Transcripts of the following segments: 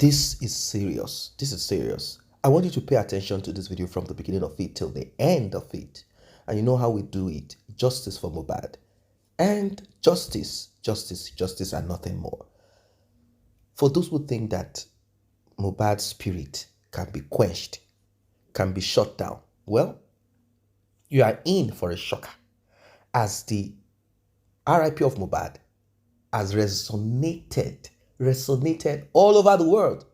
This is serious. This is serious. I want you to pay attention to this video from the beginning of it till the end of it. And you know how we do it. Justice for MOHBAD. And justice, justice, justice, and nothing more. For those who think that MOHBAD's spirit can be quenched, can be shut down, well, you are in for a shocker. As the RIP of MOHBAD has resonated all over the world,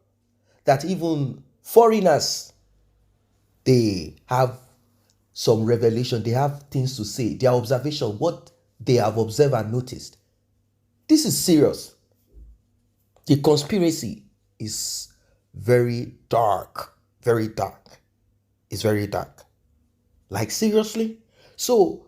that even foreigners, they have some revelation, they have things to say, their observation, what they have observed and noticed. This is serious. The conspiracy is very dark, very dark. It's very dark. Like, seriously? So,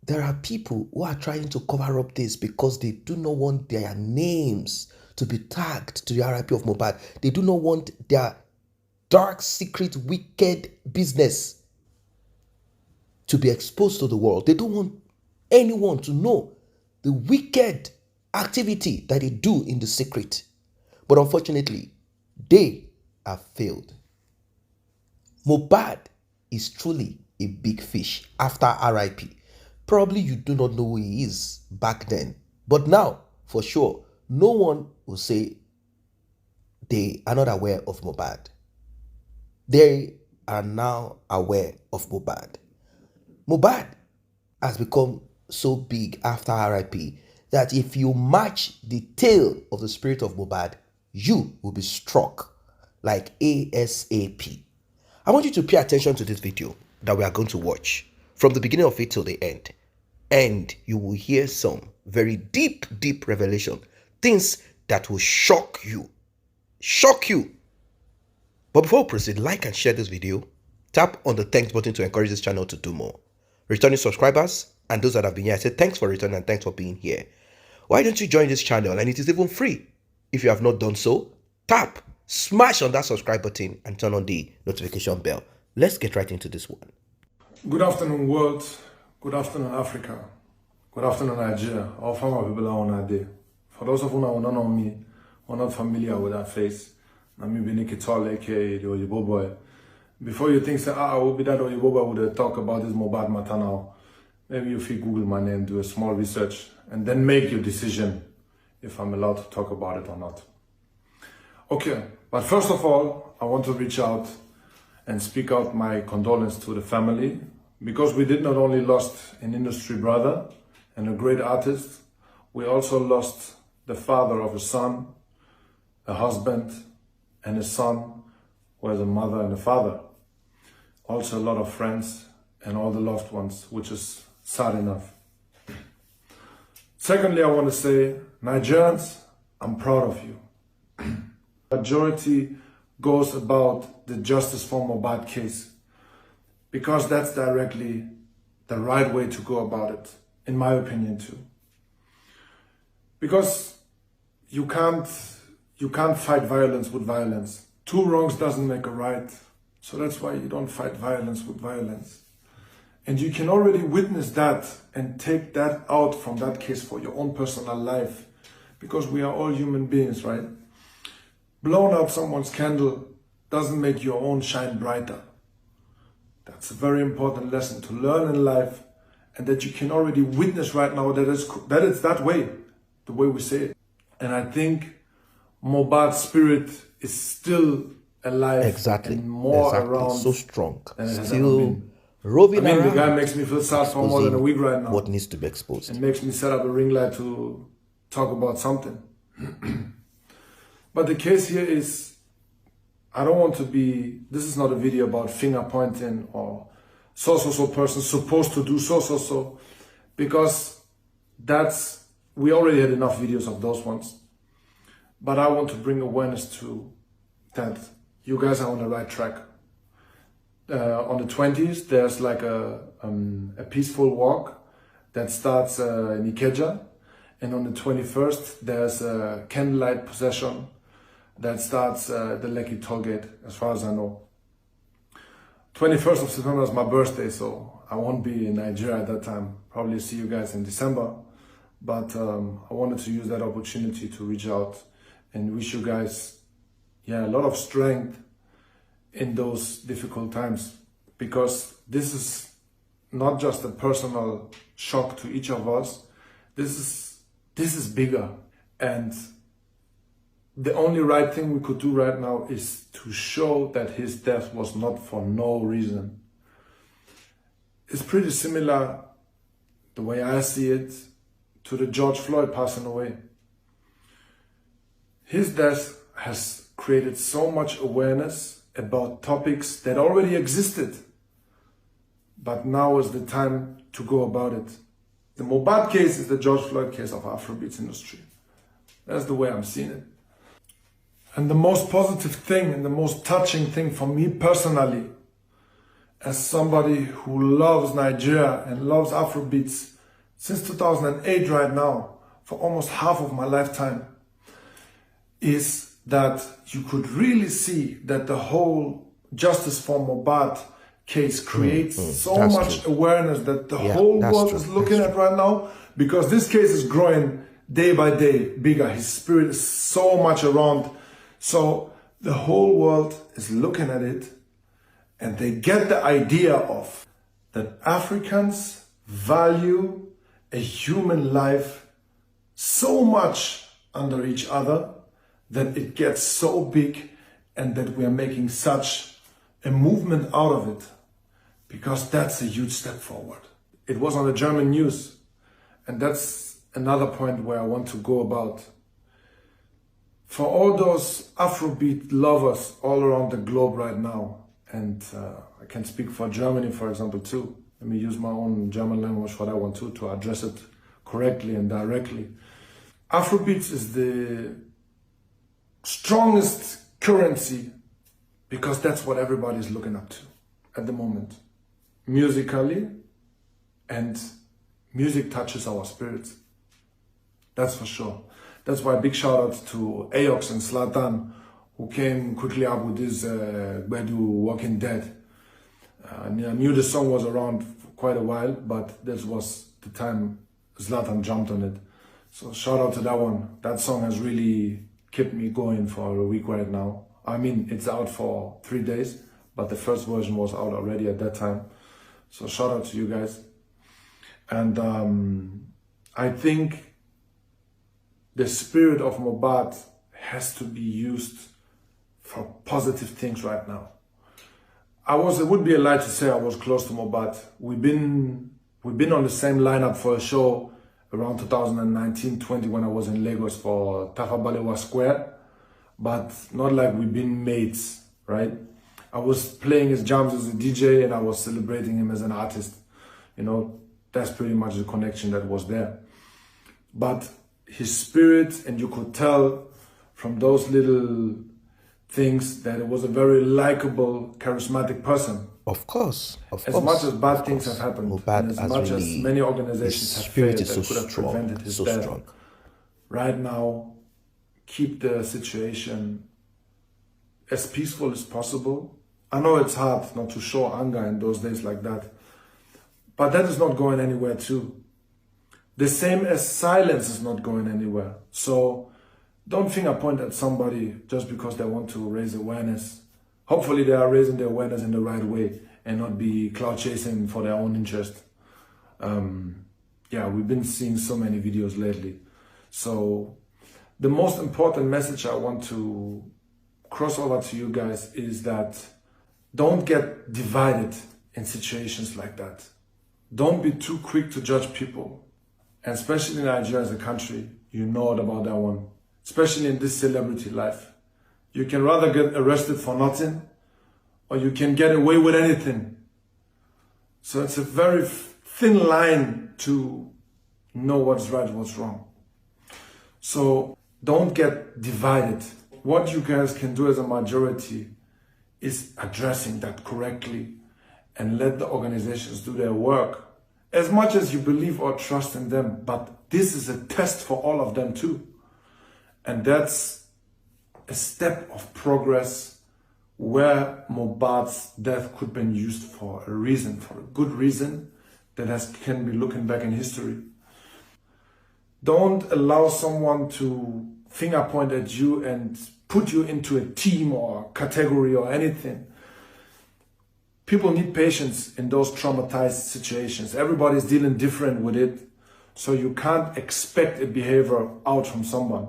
there are people who are trying to cover up this because they do not want their names to be tagged to the RIP of MOHBAD. They do not want their dark, secret, wicked business to be exposed to the world. They don't want anyone to know the wicked activity that they do in the secret. But unfortunately, they have failed. MOHBAD is truly a big fish after RIP. Probably you do not know who he is back then. But now, for sure, no one will say they are not aware of MOHBAD. They are now aware of MOHBAD. MOHBAD has become so big after RIP that if you match the tail of the spirit of MOHBAD, you will be struck like ASAP. I want you to pay attention to this video that we are going to watch from the beginning of it till the end. And you will hear some very deep, deep revelation. Things that will shock you. Shock you. But before we proceed, like and share this video. Tap on the thanks button to encourage this channel to do more. Returning subscribers and those that have been here, I say thanks for returning and thanks for being here. Why don't you join this channel? And it is even free. If you have not done so, tap, smash on that subscribe button and turn on the notification bell. Let's get right into this one. Good afternoon, world. Good afternoon, Africa. Good afternoon, Nigeria. All former people are on our day. For those of you who don't know me, or not familiar with that face, I'm Beniki Tall, aka the Oyibo boy. Before you think, say, I will be that Oyibo boy would talk about this MOHBAD matter now. Maybe if you Google my name, do a small research, and then make your decision if I'm allowed to talk about it or not. Okay, but first of all, I want to reach out and speak out my condolence to the family, because we did not only lost an industry brother and a great artist, we also lost the father of a son, a husband, and a son who has a mother and a father. Also a lot of friends and all the loved ones, which is sad enough. Secondly, I want to say, Nigerians, I'm proud of you. Majority goes about the justice for MOHBAD case, because that's directly the right way to go about it, in my opinion too. Because you can't fight violence with violence. Two wrongs doesn't make a right. So that's why you don't fight violence with violence. And you can already witness that and take that out from that case for your own personal life, because we are all human beings, right? Blowing out someone's candle doesn't make your own shine brighter. That's a very important lesson to learn in life, and that you can already witness right now that it's that way, the way we say it. And I think MOHBAD's spirit is still alive, and more around, so strong, still roving around. The guy makes me feel sad for more than a week right now. What needs to be exposed. It makes me set up a ring light to talk about something. But the case here is, I don't want to be, this is not a video about finger pointing or so person supposed to do so, because we already had enough videos of those ones. But I want to bring awareness to that you guys are on the right track. On the 20th, there's like a peaceful walk that starts in Ikeja. And on the 21st, there's a candlelight procession that starts the Lekki toll gate, as far as I know. 21st of September is my birthday, so I won't be in Nigeria at that time. Probably see you guys in December. But I wanted to use that opportunity to reach out and wish you guys a lot of strength in those difficult times, because this is not just a personal shock to each of us. This is bigger, and the only right thing we could do right now is to show that his death was not for no reason. It's pretty similar, the way I see it, to the George Floyd passing away. His death has created so much awareness about topics that already existed, but now is the time to go about it. The MOHBAD case is the George Floyd case of Afrobeats industry. That's the way I'm seeing it. And the most positive thing and the most touching thing for me personally, as somebody who loves Nigeria and loves Afrobeats since 2008 right now, for almost half of my lifetime, is that you could really see that the whole Justice for MOHBAD case creates so much awareness that the whole world is looking at right now, because this case is growing day by day bigger. His spirit is so much around. So the whole world is looking at it, and they get the idea of that Africans value a human life so much under each other that it gets so big, and that we are making such a movement out of it, because that's a huge step forward. It was on the German news, and that's another point where I want to go about. For all those Afrobeat lovers all around the globe right now, and I can speak for Germany, for example, too. Let me use my own German language for that one too, to address it correctly and directly. Afrobeats is the strongest currency, because that's what everybody's looking up to at the moment, musically, and music touches our spirits. That's for sure. That's why big shout out to Aox and Zlatan, who came quickly up with this Bedu Walking Dead. I knew the song was around for quite a while, but this was the time Zlatan jumped on it. So shout out to that one. That song has really kept me going for a week right now. I mean, it's out for 3 days, but the first version was out already at that time. So shout out to you guys. And I think the spirit of MOHBAD has to be used for positive things right now. It would be a lie to say I was close to MOHBAD. We've been on the same lineup for a show around 2019-20 when I was in Lagos for Tafa Balewa Square, but not like we've been mates, right? I was playing his jams as a DJ, and I was celebrating him as an artist. You know, that's pretty much the connection that was there. But his spirit, and you could tell from those little things that it was a very likable, charismatic person. Of course, as much as bad things have happened, and as much as many organizations have failed that could have prevented his death, right now, keep the situation as peaceful as possible. I know it's hard not to show anger in those days like that, but that is not going anywhere too. The same as silence is not going anywhere. So don't finger point at somebody just because they want to raise awareness. Hopefully they are raising their awareness in the right way and not be cloud chasing for their own interest. Yeah, we've been seeing so many videos lately. So the most important message I want to cross over to you guys is that don't get divided in situations like that. Don't be too quick to judge people. And especially in Nigeria as a country, you know about that one. Especially in this celebrity life. You can rather get arrested for nothing, or you can get away with anything. So it's a very thin line to know what's right and what's wrong. So don't get divided. What you guys can do as a majority is addressing that correctly and let the organizations do their work. As much as you believe or trust in them, but this is a test for all of them too. And that's a step of progress where MOHBAD's death could have been used for a reason, for a good reason that can be looking back in history. Don't allow someone to finger point at you and put you into a team or category or anything. People need patience in those traumatized situations. Everybody's dealing different with it. So you can't expect a behavior out from someone.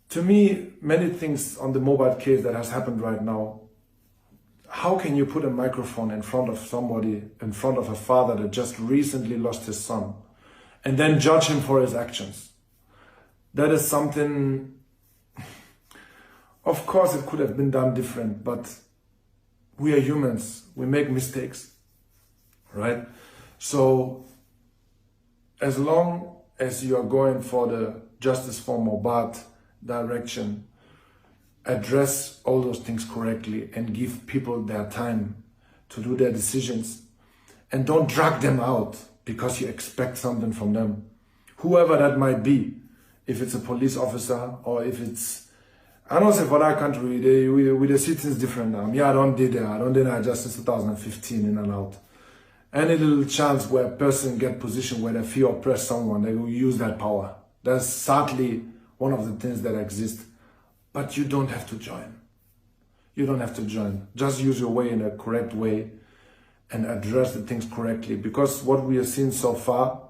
To me, many things on the MOHBAD case that has happened right now, how can you put a microphone in front of somebody, in front of a father that just recently lost his son, and then judge him for his actions? That is something, of course it could have been done different, but we are humans, we make mistakes, right? So as long as you are going for the justice for MOHBAD direction, address all those things correctly and give people their time to do their decisions, and don't drag them out because you expect something from them, whoever that might be. If it's a police officer or if it's, I don't say for that country, with the citizens different now. I don't do that just since 2015 in and out. Any little chance where a person get position where they feel oppress someone, they will use that power. That's sadly one of the things that exist. But you don't have to join. You don't have to join. Just use your way in a correct way and address the things correctly. Because what we have seen so far,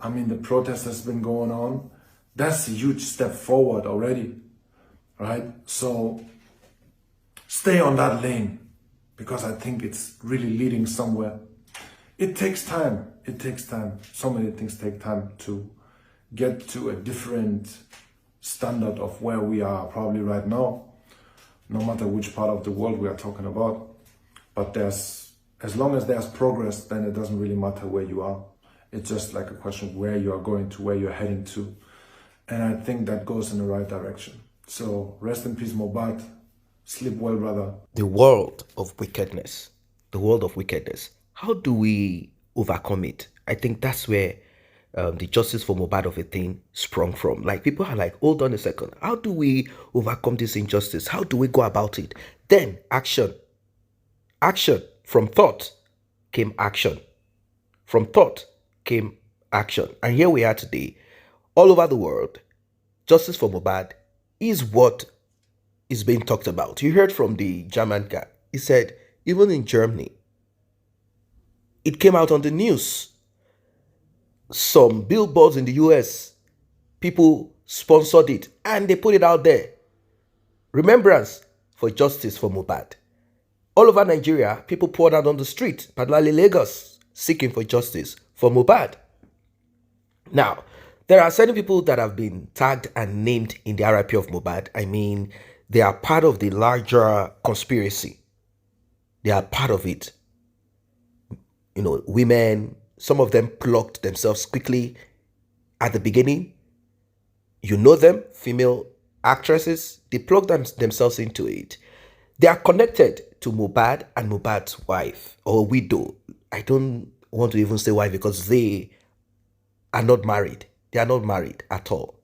I mean, the protest has been going on. That's a huge step forward already, right? So stay on that lane, because I think it's really leading somewhere. It takes time. It takes time. So many things take time to get to a different standard of where we are probably right now, no matter which part of the world we are talking about. But as long as there's progress, then it doesn't really matter where you are. It's just like a question of where you are going to, where you're heading to. And I think that goes in the right direction. So rest in peace, MOHBAD. Sleep well, brother. The world of wickedness. The world of wickedness. How do we overcome it? I think that's where the justice for MOHBAD of a thing sprung from. Like, people are like, hold on a second. How do we overcome this injustice? How do we go about it? Then action. Action. From thought came action. From thought came action. And here we are today. All over the world, justice for MOHBAD is what is being talked about. You heard from the German guy. He said, even in Germany, it came out on the news. Some billboards in the US, people sponsored it and they put it out there. Remembrance for justice for MOHBAD. All over Nigeria, people poured out on the street, particularly Lagos, seeking for justice for MOHBAD. Now, there are certain people that have been tagged and named in the RIP of MOHBAD. I mean, they are part of the larger conspiracy. They are part of it. You know, women, some of them plucked themselves quickly at the beginning. You know them, female actresses, they plugged themselves into it. They are connected to MOHBAD and MOHBAD's wife or widow. I don't want to even say wife because they are not married. They are not married at all.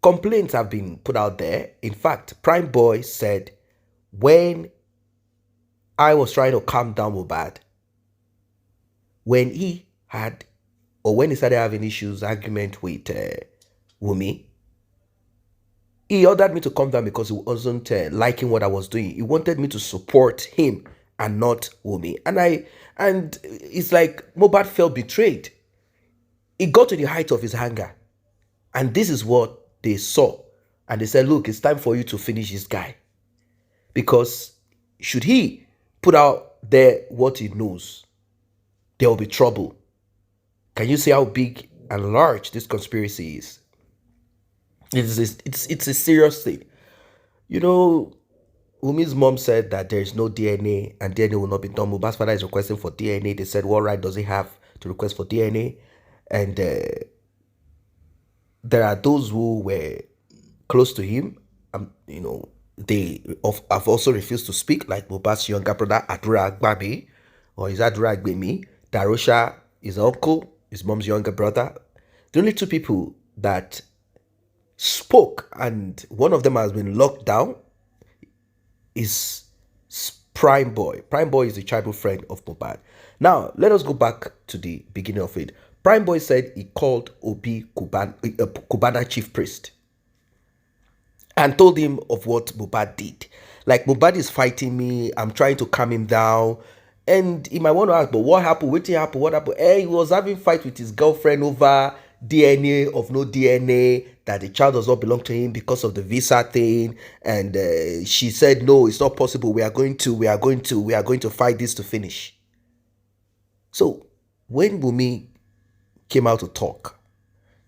Complaints have been put out there. In fact, Prime Boy said, when I was trying to calm down MOHBAD, when he started having issues, argument with Wumi, he ordered me to calm down because he wasn't liking what I was doing. He wanted me to support him and not Wumi. And it's like MOHBAD felt betrayed. It got to the height of his anger. And this is what they saw. And they said, look, it's time for you to finish this guy. Because should he put out there what he knows, there will be trouble. Can you see how big and large this conspiracy is? It's a serious thing. You know, Umi's mom said that there is no DNA and DNA will not be done. MOHBAD's father is requesting for DNA. They said, what right does he have to request for DNA? And there are those who were close to him. You know, they have also refused to speak, like MOHBAD's younger brother, Adura Agbabi, or is Adura Agbemi. Darosha, his uncle, his mom's younger brother. The only two people that spoke, and one of them has been locked down, is Prime Boy. Prime Boy is a childhood friend of MOHBAD. Now, let us go back to the beginning of it. Prime Boy said he called Obi Cubana chief priest. and told him of what Mohbad did. Like, Mohbad is fighting me, I'm trying to calm him down. And he might want to ask, but what happened? What happened? What happened? He was having fight with his girlfriend over DNA of no DNA, that the child does not belong to him because of the visa thing. And she said, no, it's not possible. We are going to fight this to finish. So when Wunmi came out to talk,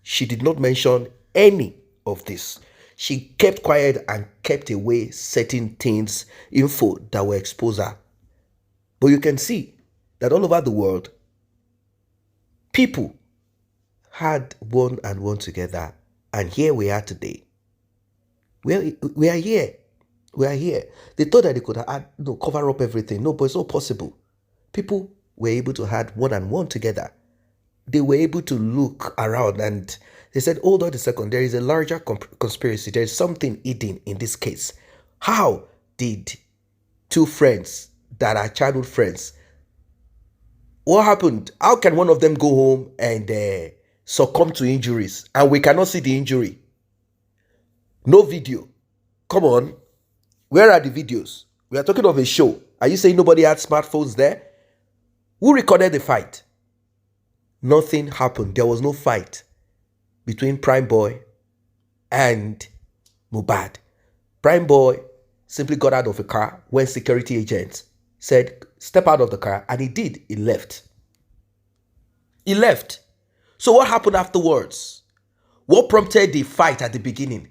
she did not mention any of this. She kept quiet and kept away certain things, info that were exposed her. But you can see that all over the world, people had one and one together, and here we are today. We are here. We are here. They thought that they could cover up everything. No, but it's not possible. People were able to add one and one together. They were able to look around and they said, hold on a second, there is a larger conspiracy. There is something hidden in this case. How did two friends that are childhood friends, what happened? How can one of them go home and succumb to injuries and we cannot see the injury? No video. Come on. Where are the videos? We are talking of a show. Are you saying nobody had smartphones there? Who recorded the fight? Nothing happened. There was no fight between Prime Boy and Mohbad. Prime Boy simply got out of a car when security agents said, step out of the car, and he did. He left. He left. So what happened afterwards? What prompted the fight at the beginning?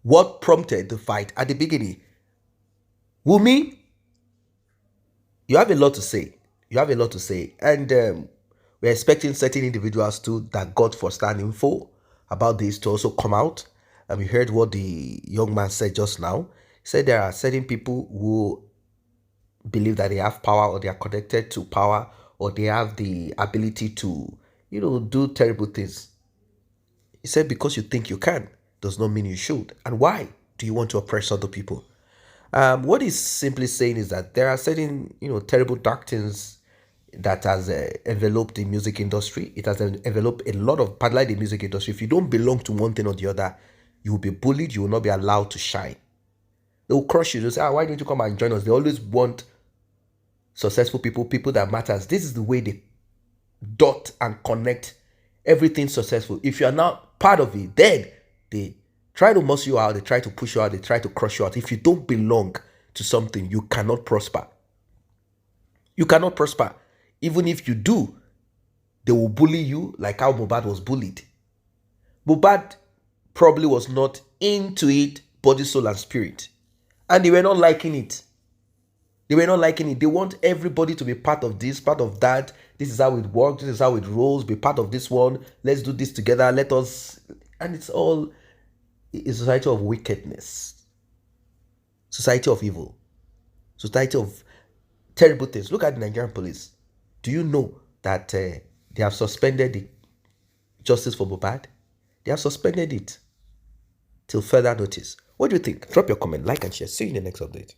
What prompted the fight at the beginning? Wunmi, you have a lot to say. You have a lot to say. And we're expecting certain individuals too that got first-hand info about this to also come out. And we heard what the young man said just now. He said there are certain people who believe that they have power, or they are connected to power, or they have the ability to, do terrible things. He said because you think you can does not mean you should. And why do you want to oppress other people? What he's simply saying is that there are certain, terrible dark things that has enveloped the music industry. It has enveloped a lot of, like the music industry. If you don't belong to one thing or the other, you will be bullied. You will not be allowed to shine. They will crush you. They'll say, why don't you come and join us? They always want successful people, people that matters. This is the way they dot and connect everything successful. If you are not part of it, then they try to muscle you out. They try to push you out. They try to crush you out. If you don't belong to something, you cannot prosper. You cannot prosper. Even if you do, they will bully you like how Mohbad was bullied. Mohbad probably was not into it, body, soul, and spirit. And they were not liking it. They were not liking it. They want everybody to be part of this, part of that. This is how it works. This is how it rolls. Be part of this one. Let's do this together. Let us... And it's all a society of wickedness. Society of evil. Society of terrible things. Look at the Nigerian police. Do you know that they have suspended the justice for Mohbad? They have suspended it till further notice. What do you think? Drop your comment, like, and share. See you in the next update.